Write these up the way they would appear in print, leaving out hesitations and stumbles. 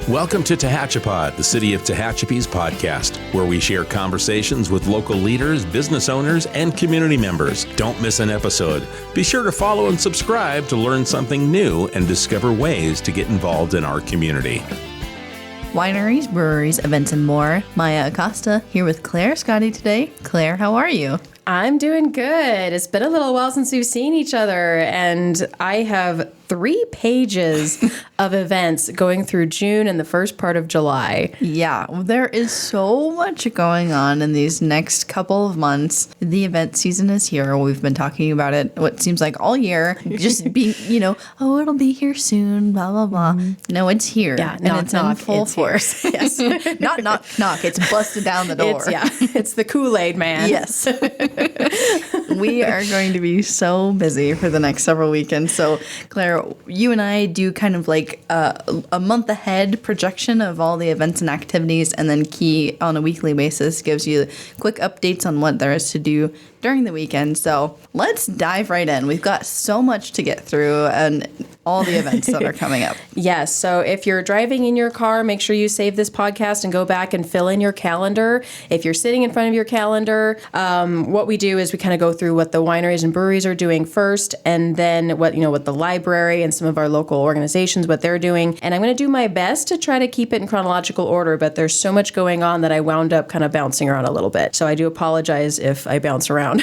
Welcome to Tehachapi, the City of Tehachapi's podcast, where we share conversations with local leaders, business owners, and community members. Don't miss an episode. Be sure to follow and subscribe to learn something new and discover ways to get involved in our community. Wineries, breweries, events, and more. Maya Acosta here with Claire Scotty today. Claire, how are you? I'm doing good. It's been a little while since we've seen each other, and I have 3 pages of events going through June and the first part of July. Yeah, there is so much going on in these next couple of months. The event season is here. We've been talking about it, what seems like all year. Just being, it'll be here soon, blah, blah, blah. No, it's here. Yeah, and it's in full force. Yes. Not knock, knock. It's busted down the door. It's the Kool-Aid man. Yes. We are going to be so busy for the next several weekends. So, Claire, you and I do kind of like a month ahead projection of all the events and activities, and then Key on a weekly basis gives you quick updates on what there is to do during the weekend. So let's dive right in. We've got so much to get through and all the events that are coming up. Yes. So if you're driving in your car, make sure you save this podcast and go back and fill in your calendar. If you're sitting in front of your calendar, what we do is we kind of go through what the wineries and breweries are doing first, and then what the library and some of our local organizations, what they're doing. And I'm going to do my best to try to keep it in chronological order, but there's so much going on that I wound up kind of bouncing around a little bit. So I do apologize if I bounce around.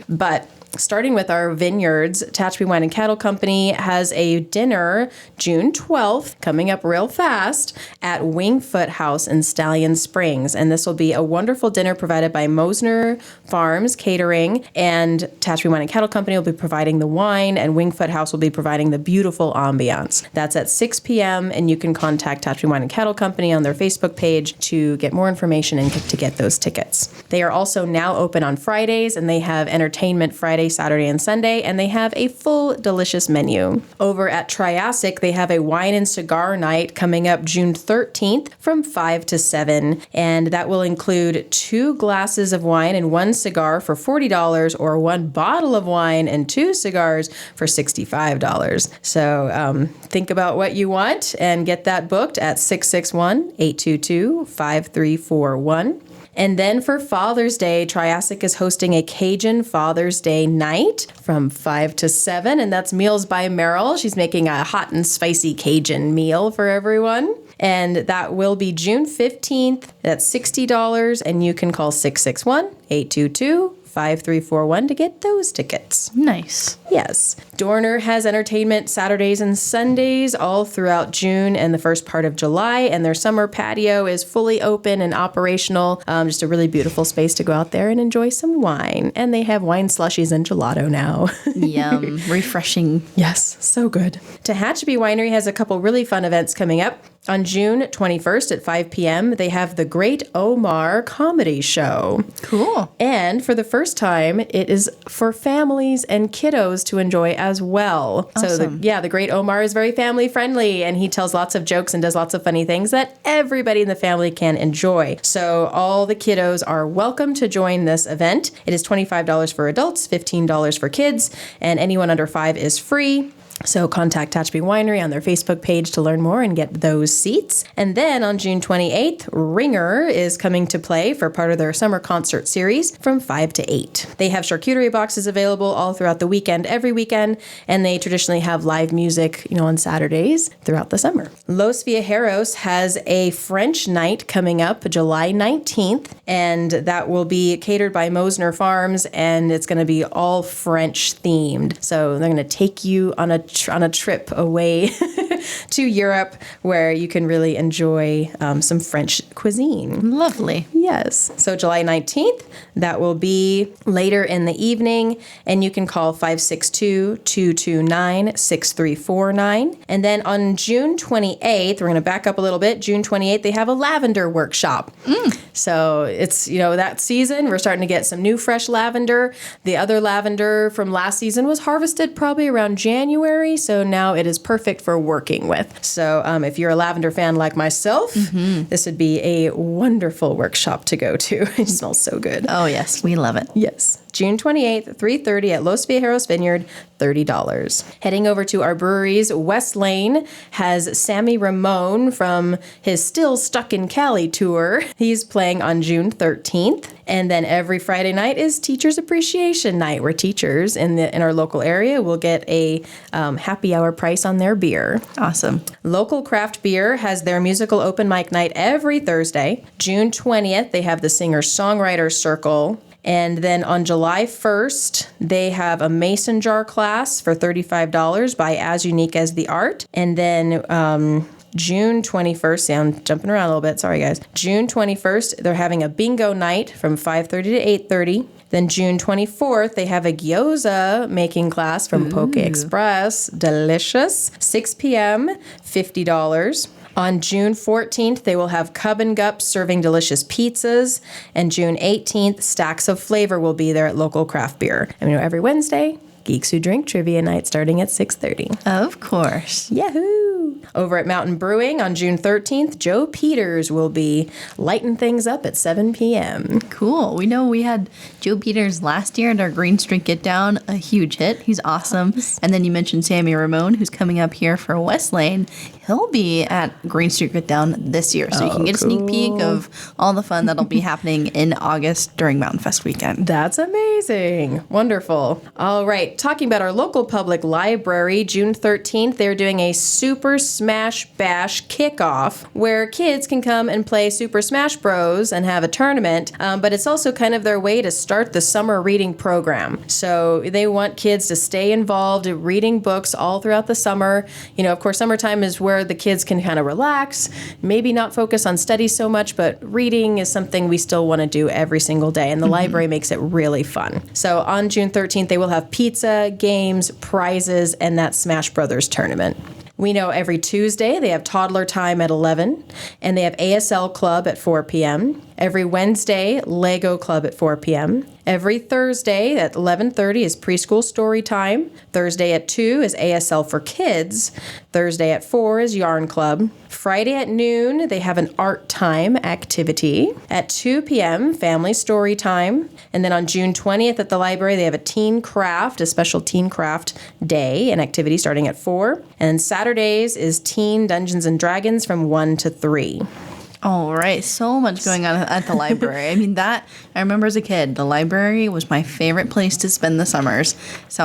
But starting with our vineyards, Tehachapi Wine and Cattle Company has a dinner June 12th, coming up real fast, at Wingfoot House in Stallion Springs. And this will be a wonderful dinner provided by Mosner Farms Catering, and Tehachapi Wine and Cattle Company will be providing the wine, and Wingfoot House will be providing the beautiful ambiance. That's at 6 p.m., and you can contact Tehachapi Wine and Cattle Company on their Facebook page to get more information and to get those tickets. They are also now open on Fridays, and they have entertainment Friday, Saturday, and Sunday, and they have a full, delicious menu. Over at Triassic, they have a wine and cigar night coming up June 13th from 5 to 7, and that will include 2 glasses of wine and 1 cigar for $40, or 1 bottle of wine and 2 cigars for $65. So think about what you want and get that booked at 661-822-5341. And then for Father's Day, Triassic is hosting a Cajun Father's Day night from 5 to 7, and that's Meals by Merrill. She's making a hot and spicy Cajun meal for everyone. And that will be June 15th. That's $60, and you can call 661-822-5341 to get those tickets. Nice. Yes. Dorner has entertainment Saturdays and Sundays all throughout June and the first part of July, and their summer patio is fully open and operational. Just a really beautiful space to go out there and enjoy some wine. And they have wine slushies and gelato now. Yum. Refreshing. Yes, so good. Tehachapi Winery has a couple really fun events coming up. On June 21st at 5 p.m., they have the Great Omar Comedy Show. Cool. And for the first time, it is for families and kiddos to enjoy as well. Awesome. So the Great Omar is very family friendly, and he tells lots of jokes and does lots of funny things that everybody in the family can enjoy. So all the kiddos are welcome to join this event. It is $25 for adults, $15 for kids, and anyone under 5 is free. So contact Tehachapi Winery on their Facebook page to learn more and get those seats. And then on June 28th, Ringer is coming to play for part of their summer concert series from 5 to 8. They have charcuterie boxes available all throughout the weekend, every weekend, and they traditionally have live music, on Saturdays throughout the summer. Los Viajeros has a French night coming up July 19th, and that will be catered by Mosner Farms, and it's going to be all French themed. So they're going to take you on a trip away to Europe where you can really enjoy some French cuisine. Lovely. Yes. So July 19th, that will be later in the evening, and you can call 562-229-6349. And then on June 28th, we're going to back up a little bit. June 28th, they have a lavender workshop. So it's, that season, we're starting to get some new fresh lavender. The other lavender from last season was harvested probably around January. So now it is perfect for working with. So if you're a lavender fan like myself, this would be a wonderful workshop to go to. It smells so good. Oh, yes. We love it. Yes. June 28th, 3:30 at Los Viajeros Vineyard, $30. Heading over to our breweries, West Lane has Sammy Ramone from his Still Stuck in Cali tour. He's playing on June 13th. And then every Friday night is Teachers Appreciation Night, where teachers in our local area will get a happy hour price on their beer. Awesome. Local Craft Beer has their musical open mic night every Thursday. June 20th, they have the Singer-Songwriter Circle. And then on July 1st, they have a mason jar class for $35 by As Unique as the Art. And then June 21st, I'm jumping around a little bit, sorry guys. June 21st, they're having a bingo night from 5:30 to 8:30. Then June 24th, they have a gyoza making class from Poke Express. Delicious. 6 p.m., $50. On June 14th, they will have Cub and Gup serving delicious pizzas. And June 18th, Stacks of Flavor will be there at Local Craft Beer. And every Wednesday, Geeks Who Drink Trivia Night starting at 6:30. Of course. Yahoo! Over at Mountain Brewing on June 13th, Joe Peters will be lighting things up at 7 p.m. Cool. We know we had Joe Peters last year at our Green Street Get Down, a huge hit. He's awesome. And then you mentioned Sammy Ramone, who's coming up here for West Lane. He'll be at Green Street Get Down this year, so you can get a sneak peek of all the fun that'll be happening in August during Mountain Fest weekend. That's amazing. Wonderful. All right, talking about our local public library, June 13th, they're doing a Super Smash Bash kickoff where kids can come and play Super Smash Bros. And have a tournament, but it's also kind of their way to start the summer reading program. So they want kids to stay involved in reading books all throughout the summer. Of course, summertime is where the kids can kind of relax, maybe not focus on studies so much, but reading is something we still want to do every single day, and the library makes it really fun. So on June 13th, they will have pizza, games, prizes, and that Smash Brothers tournament. We know every Tuesday they have toddler time at 11, and they have ASL club at 4 p.m. Every Wednesday, Lego club at 4 p.m. Every Thursday at 11:30 is preschool story time. Thursday at 2 is ASL for kids. Thursday at 4 is yarn club. Friday at noon, they have an art time activity. At 2 p.m., family story time. And then on June 20th at the library, they have a teen craft, a special teen craft day, an activity starting at 4. And then Saturdays is Teen Dungeons and Dragons from 1 to 3. All right, so much going on at the library. I mean, I remember as a kid, the library was my favorite place to spend the summers. So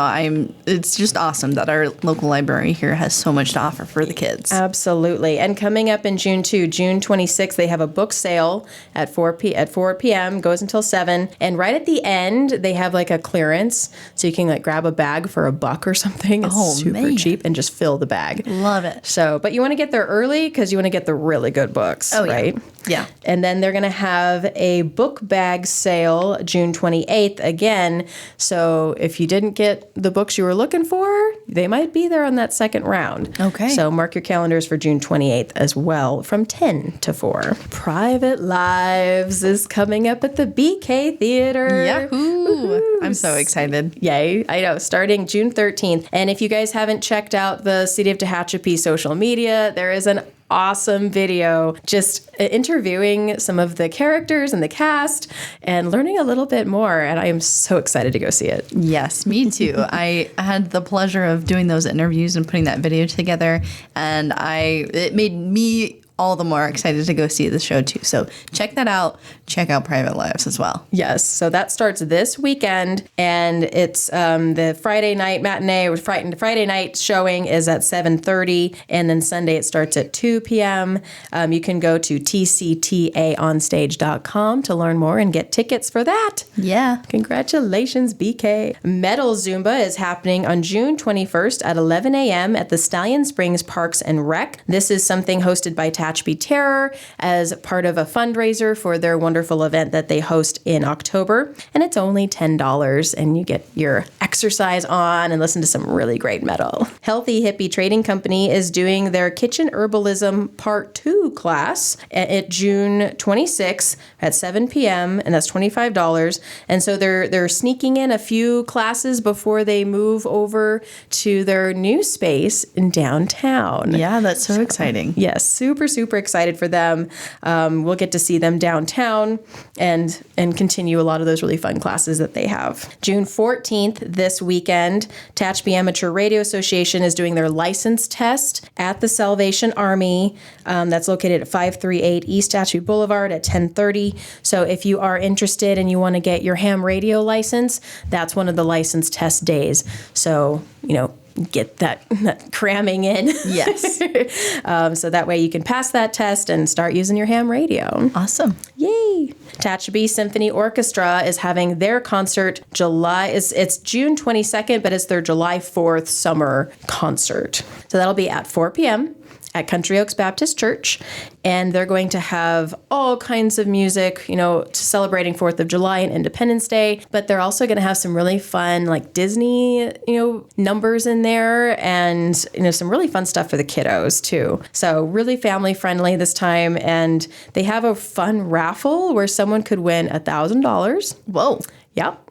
it's just awesome that our local library here has so much to offer for the kids. Absolutely. And coming up in June 2, June 26th, they have a book sale at 4 p.m., goes until 7. And right at the end, they have like a clearance, so you can grab a bag for $1 or something. It's super cheap, and just fill the bag. Love it. So, but you want to get there early because you want to get the really good books, right? Yeah. And then they're going to have a book bag sale June 28th again. So if you didn't get the books you were looking for, they might be there on that second round. Okay. So mark your calendars for June 28th as well from 10 to 4. Private Lives is coming up at the BK Theater. Yahoo! Woo-hoo. I'm so excited. Yay. I know. Starting June 13th. And if you guys haven't checked out the City of Tehachapi social media, there is an awesome video just interviewing some of the characters and the cast and learning a little bit more, and I am so excited to go see it. Yes, me too. I had the pleasure of doing those interviews and putting that video together, and it made me all the more excited to go see the show too. So check that out. Check out Private Lives as well. Yes. So that starts this weekend, and it's the Friday night matinee or Friday night showing is at 7:30, and then Sunday it starts at 2 p.m. You can go to tctaonstage.com to learn more and get tickets for that. Yeah. Congratulations, BK. Metal Zumba is happening on June 21st at 11 a.m. at the Stallion Springs Parks and Rec. This is something hosted by Tehachapi Terror as part of a fundraiser for their wonderful event that they host in October. And it's only $10, and you get your exercise on and listen to some really great metal. Healthy Hippie Trading Company is doing their Kitchen Herbalism Part 2 class at June 26th at 7 p.m., and that's $25. And so they're sneaking in a few classes before they move over to their new space in downtown. Yeah, that's so exciting. Yes, super super excited for them. We'll get to see them downtown and continue a lot of those really fun classes that they have. June 14th, this weekend, Tehachapi Amateur Radio Association is doing their license test at the Salvation Army. That's located at 538 East Tehachapi Boulevard at 10:30. So if you are interested and you want to get your ham radio license, that's one of the license test days. So, get that cramming in. Yes. So that way you can pass that test and start using your ham radio. Awesome. Yay! Tehachapi Symphony Orchestra is having their concert it's June 22nd, but it's their July 4th summer concert. So that'll be at 4 p.m. at Country Oaks Baptist Church, and they're going to have all kinds of music, celebrating 4th of July and Independence Day, but they're also going to have some really fun, like Disney, numbers in there, and, some really fun stuff for the kiddos too. So really family friendly this time, and they have a fun raffle where someone could win $1,000. Whoa. Yep.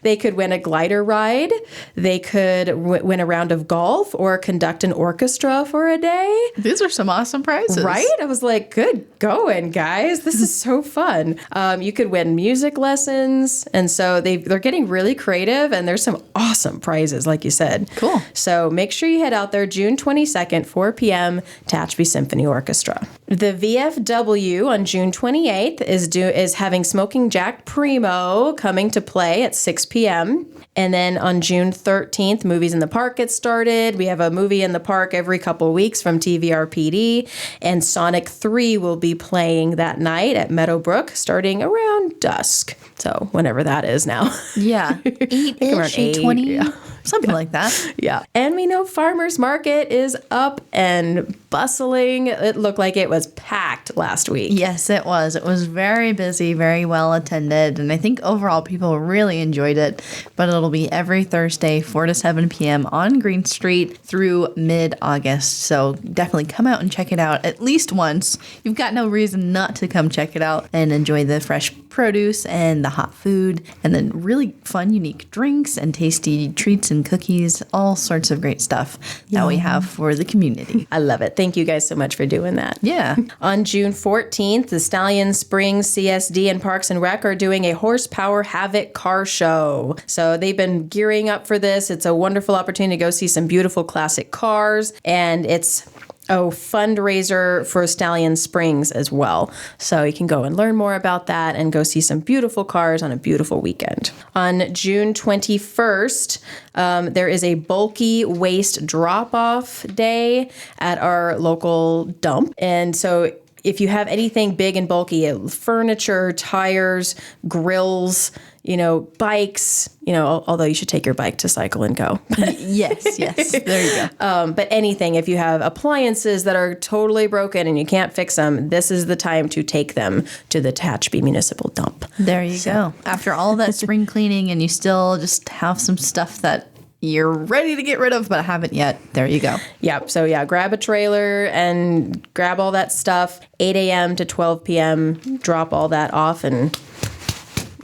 They could win a glider ride. They could win a round of golf or conduct an orchestra for a day. These are some awesome prizes. Right? I was like, good going, guys. This is so fun. You could win music lessons. And so they're getting really creative, and there's some awesome prizes, like you said. Cool. So make sure you head out there June 22nd, 4 p.m., Tehachapi Symphony Orchestra. The VFW on June 28th is having Smoking Jack Primo coming to play at 6 p.m. And then on June 13th, Movies in the Park gets started. We have a movie in the park every couple weeks from TVRPD. And Sonic 3 will be playing that night at Meadowbrook starting around dusk. So whenever that is now. Yeah. 8-ish, 8:20. Yeah. Something like that. Yeah. And we know Farmers Market is up and bustling. It looked like it was packed last week. Yes, it was. It was very busy, very well attended. And I think overall people really enjoyed it. But it'll be every Thursday, 4 to 7 p.m. on Green Street through mid-August. So definitely come out and check it out at least once. You've got no reason not to come check it out and enjoy the fresh produce and the hot food and then really fun, unique drinks and tasty treats and cookies, all sorts of great stuff that we have for the community. I love it. Thank you guys so much for doing that. Yeah. On June 14th, the Stallion Springs CSD and Parks and Rec are doing a Horsepower Havoc car show. So they've been gearing up for this. It's a wonderful opportunity to go see some beautiful classic cars, and it's a fundraiser for Stallion Springs as well. So you can go and learn more about that and go see some beautiful cars on a beautiful weekend. On June 21st, there is a bulky waste drop-off day at our local dump. And so if you have anything big and bulky, furniture, tires, grills, bikes, although you should take your bike to cycle and go. Yes. There you go. But anything, if you have appliances that are totally broken and you can't fix them, this is the time to take them to the Tehachapi Municipal Dump. There you go. After all that spring cleaning and you still just have some stuff that you're ready to get rid of but haven't yet, there you go. Yep. So yeah, grab a trailer and grab all that stuff, 8 a.m. to 12 p.m., drop all that off and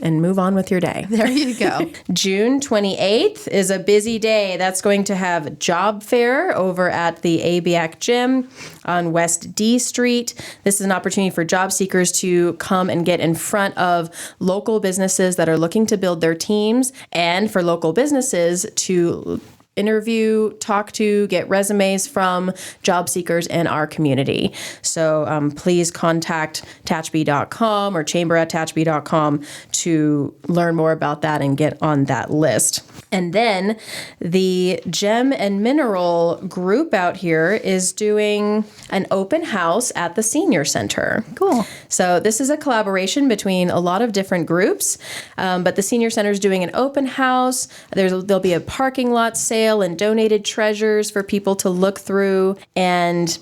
move on with your day. There you go. June 28th is a busy day. That's going to have job fair over at the ABAC Gym on West D Street. This is an opportunity for job seekers to come and get in front of local businesses that are looking to build their teams, and for local businesses to interview, talk to, get resumes from job seekers in our community. So please contact Tehachapi.com or chamber@Tehachapi.com to learn more about that and get on that list. And then the Gem and Mineral group out here is doing an open house at the Senior Center. Cool. So this is a collaboration between a lot of different groups, but the Senior Center is doing an open house. There'll be a parking lot sale and donated treasures for people to look through, and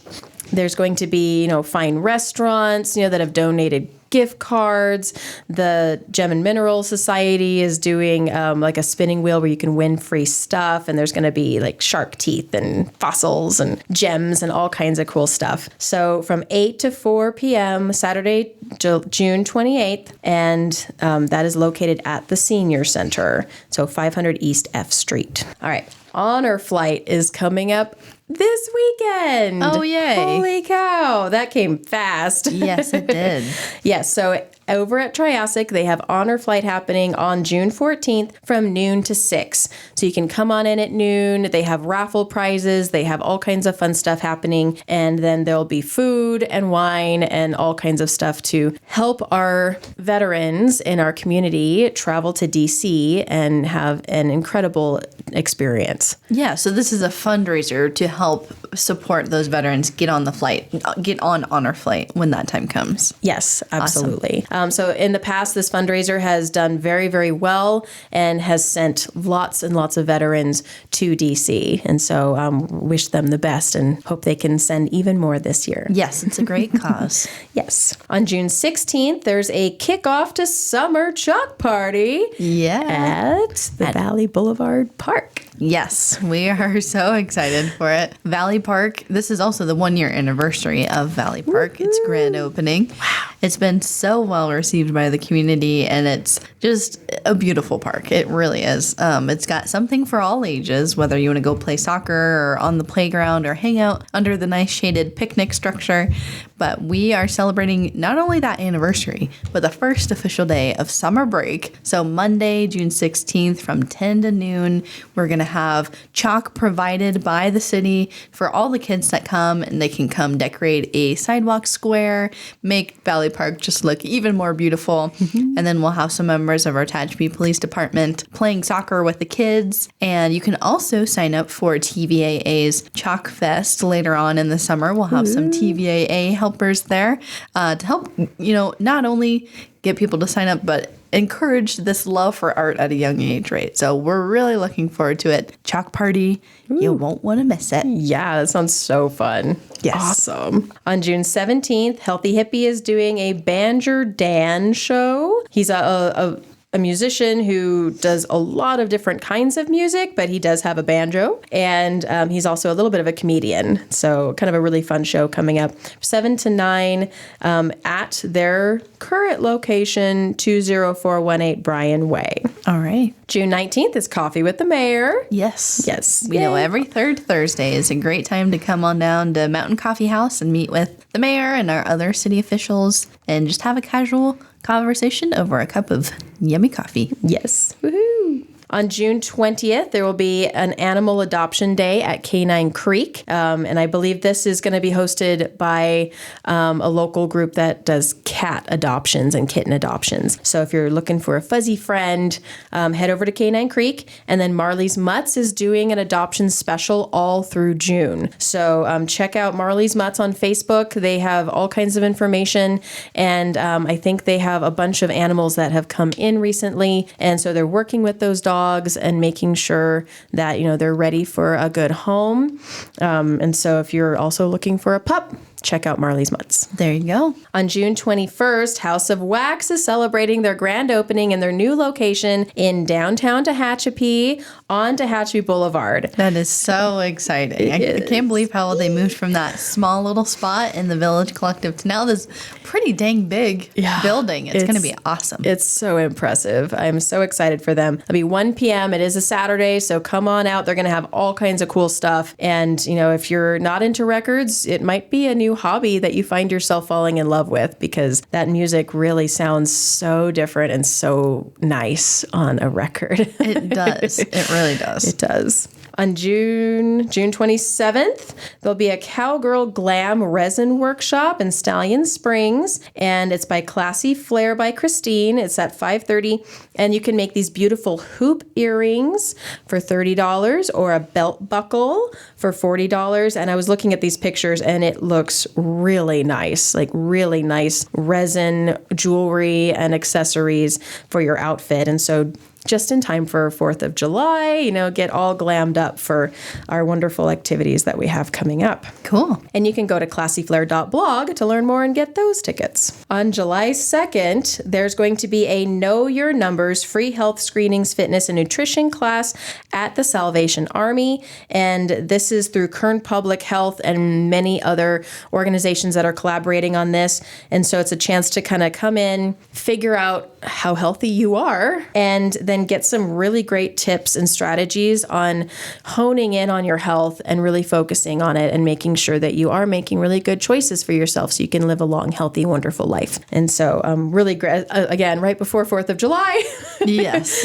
there's going to be, fine restaurants, that have donated gift cards. The Gem and Mineral Society is doing like a spinning wheel where you can win free stuff, and there's going to be like shark teeth and fossils and gems and all kinds of cool stuff. So from 8 to 4 p.m. Saturday, June 28th, and that is located at the Senior Center, so 500 East F Street. All right. Honor Flight is coming up this weekend. Oh, yay. Holy cow. That came fast. Yes, it did. Yes. So over at Triassic, they have Honor Flight happening on June 14th from noon to 6. So you can come on in at noon. They have raffle prizes. They have all kinds of fun stuff happening. And then there'll be food and wine and all kinds of stuff to help our veterans in our community travel to DC and have an incredible experience. Yeah, so this is a fundraiser to help support those veterans get on the flight, get on Honor Flight when that time comes. Yes, absolutely. So in the past, this fundraiser has done very, very well and has sent lots and lots of veterans to DC. And so wish them the best and hope they can send even more this year. Yes, it's a great cause. Yes. On June 16th, there's a kickoff to Summer Chalk Party at the Valley Boulevard Park. Yes, we are so excited for it. Valley Park, this is also the 1-year anniversary of Valley Park. Its grand opening. Wow. It's been so well received by the community, and it's just a beautiful park. It really is. It's got something for all ages, whether you want to go play soccer or on the playground or hang out under the nice shaded picnic structure. But we are celebrating not only that anniversary, but the first official day of summer break. So Monday, June 16th from 10 to noon, we're going to have chalk provided by the city for all the kids that come, and they can come decorate a sidewalk square, make Valley Park just look even more beautiful. And then we'll have some members of our Tehachapi Police Department playing soccer with the kids. And you can also sign up for TVAA's Chalk Fest later on in the summer. We'll have some TVAA helpers there to help, not only get people to sign up, but encourage this love for art at a young age, right? So we're really looking forward to it. Chalk party. You won't want to miss it. Yeah, that sounds so fun. Yes. Awesome. On June 17th, Healthy Hippie is doing a Banjo Dan show. He's a musician who does a lot of different kinds of music, but he does have a banjo. And he's also a little bit of a comedian. So kind of a really fun show coming up 7 to 9 at their current location, 20418 Bryan Way. All right. June 19th is Coffee with the Mayor. Yes. Yes. We know every third Thursday is a great time to come on down to Mountain Coffee House and meet with the mayor and our other city officials and just have a casual conversation over a cup of yummy coffee. Yes. Woohoo. On June 20th, there will be an animal adoption day at Canine Creek. And I believe this is going to be hosted by a local group that does cat adoptions and kitten adoptions. So if you're looking for a fuzzy friend, head over to Canine Creek. And then Marley's Mutts is doing an adoption special all through June. So check out Marley's Mutts on Facebook. They have all kinds of information. And I think they have a bunch of animals that have come in recently. And so they're working with those dogs and making sure that, they're ready for a good home. And so if you're also looking for a pup, check out Marley's Mutts. There you go. On June 21st, House of Wax is celebrating their grand opening in their new location in downtown Tehachapi on Tehachapi Boulevard. That is so exciting. I can't believe how they moved from that small little spot in the Village Collective to now this pretty dang big building. It's going to be awesome. It's so impressive. I'm so excited for them. It'll be 1 p.m. It is a Saturday, so come on out. They're going to have all kinds of cool stuff. And, if you're not into records, it might be a new hobby that you find yourself falling in love with, because that music really sounds so different and so nice on a record. It does. It really does. It does. On June 27th, there'll be a Cowgirl Glam Resin Workshop in Stallion Springs, and it's by Classy Flair by Christine. It's at 5:30, and you can make these beautiful hoop earrings for $30 or a belt buckle for $40. And I was looking at these pictures, and it looks really nice, like really nice resin jewelry and accessories for your outfit. And so just in time for 4th of July, get all glammed up for our wonderful activities that we have coming up. Cool. And you can go to classyflair.blog to learn more and get those tickets. On July 2nd, there's going to be a Know Your Numbers free health screenings, fitness, and nutrition class at the Salvation Army. And this is through Kern Public Health and many other organizations that are collaborating on this. And so it's a chance to kind of come in, figure out how healthy you are, and then get some really great tips and strategies on honing in on your health and really focusing on it and making sure that you are making really good choices for yourself so you can live a long, healthy, wonderful life. And so really great, again, right before 4th of July. Yes.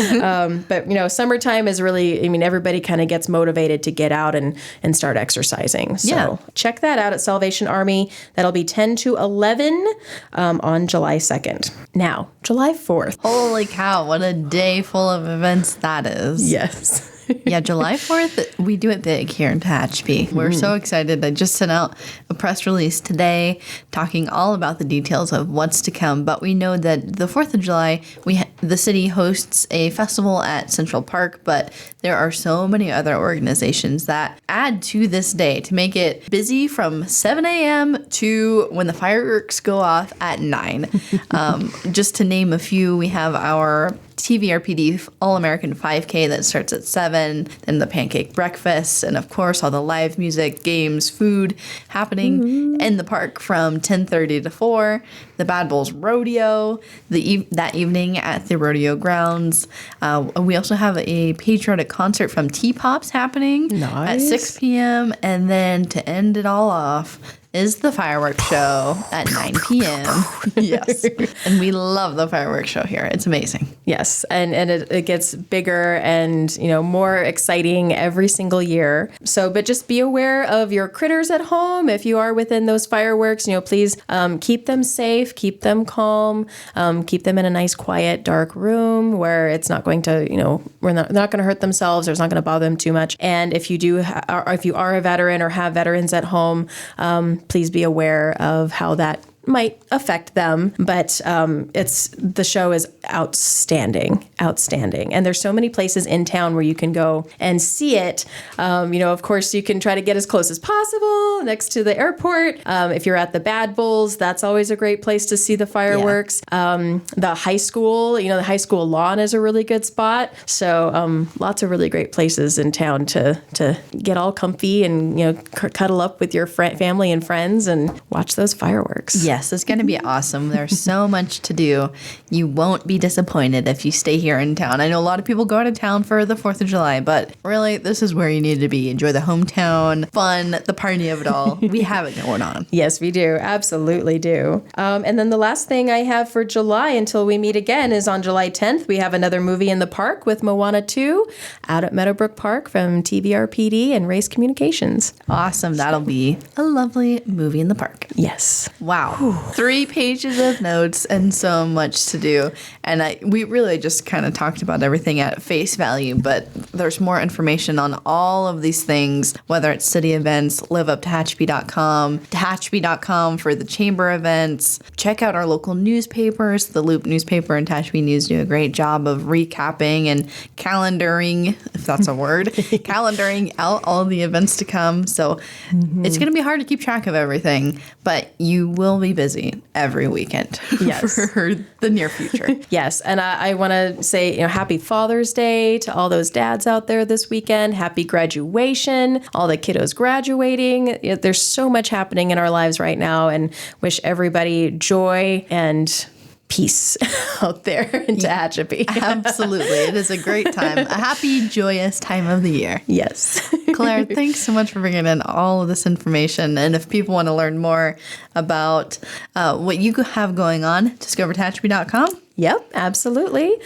But, summertime is really, everybody kind of gets motivated to get out and start exercising. So check that out at Salvation Army. That'll be 10 to 11 on July 2nd. Now, July 4th. Holy cow, what a day full of events that is. Yes. Yeah, July 4th, we do it big here in Tehachapi. We're so excited. I just sent out a press release today talking all about the details of what's to come. But we know that the 4th of July, the city hosts a festival at Central Park, but there are so many other organizations that add to this day to make it busy from 7 a.m. to when the fireworks go off at 9. Just to name a few, we have our TVRPD All-American 5K that starts at 7, then the pancake breakfast, and of course all the live music, games, food happening in the park from 10:30 to 4. The Bad Bulls Rodeo that evening at the rodeo grounds. We also have a patriotic concert from T-Pops happening at 6 p.m. And then to end it all off is the fireworks show at 9 p.m. Yes. And we love the fireworks show here. It's amazing. Yes. And it gets bigger and, more exciting every single year. So, but just be aware of your critters at home. If you are within those fireworks, please keep them safe, keep them calm, keep them in a nice, quiet, dark room where it's not going to, they're not going to hurt themselves or it's not going to bother them too much. And if you if you are a veteran or have veterans at home, please be aware of how that might affect them, but the show is outstanding, and there's so many places in town where you can go and see it. Of course, you can try to get as close as possible next to the airport. If you're at the Bad Bulls, that's always a great place to see the fireworks. The high school, the high school lawn is a really good spot. So lots of really great places in town to get all comfy and cuddle up with your family and friends and watch those fireworks. Yes, it's going to be awesome. There's so much to do. You won't be disappointed if you stay here in town. I know a lot of people go out of town for the 4th of July, but really, this is where you need to be. Enjoy the hometown fun, the party of it all. We have it going on. Yes, we do. Absolutely do. And then the last thing I have for July until we meet again is on July 10th. We have another movie in the park with Moana 2 out at Meadowbrook Park from TVRPD and Race Communications. Awesome. That'll be a lovely movie in the park. Yes. Wow. 3 pages of notes and so much to do. And we really just kind of talked about everything at face value, but there's more information on all of these things, whether it's city events, liveuptehachapi.com, Tehachapi.com for the chamber events. Check out our local newspapers. The Loop newspaper and Tehachapi News do a great job of recapping and calendaring, if that's a word, calendaring out all the events to come. So it's going to be hard to keep track of everything, but you will be busy every weekend for the near future. Yes. And I want to say, happy Father's Day to all those dads out there this weekend. Happy graduation, all the kiddos graduating. There's so much happening in our lives right now, and wish everybody joy and peace out there in Tehachapi. Absolutely. It is a great time. A happy, joyous time of the year. Yes. Claire, thanks so much for bringing in all of this information. And if people want to learn more about what you have going on, just go over to Tehachapi.com. Yep, absolutely.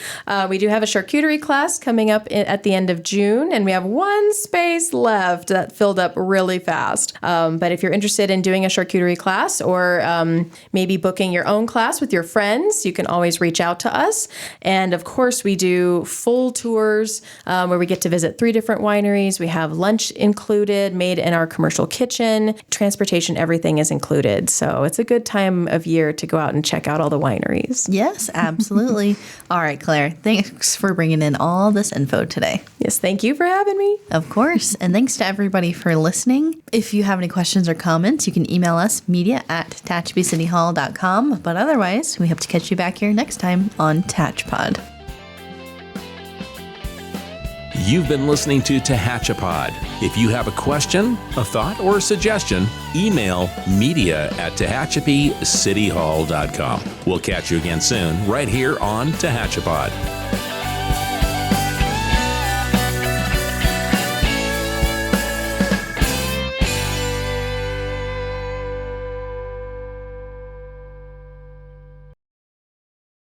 We do have a charcuterie class coming up at the end of June, and we have 1 space left that filled up really fast. But if you're interested in doing a charcuterie class or maybe booking your own class with your friends, you can always reach out to us. And of course, we do full tours where we get to visit 3 different wineries. We have lunch included, made in our commercial kitchen. Transportation, everything is included. So it's a good time of year to go out and check out all the wineries. Yes, absolutely. All right, Claire, thanks for bringing in all this info today. Yes, thank you for having me. Of course. And thanks to everybody for listening. If you have any questions or comments, you can email us media@TehachapiCityHall.com. But otherwise, we hope to catch you back here next time on TACHPod. You've been listening to Tehachapi. If you have a question, a thought, or a suggestion, email media@tehachapicityhall.com. We'll catch you again soon, right here on Tehachapi.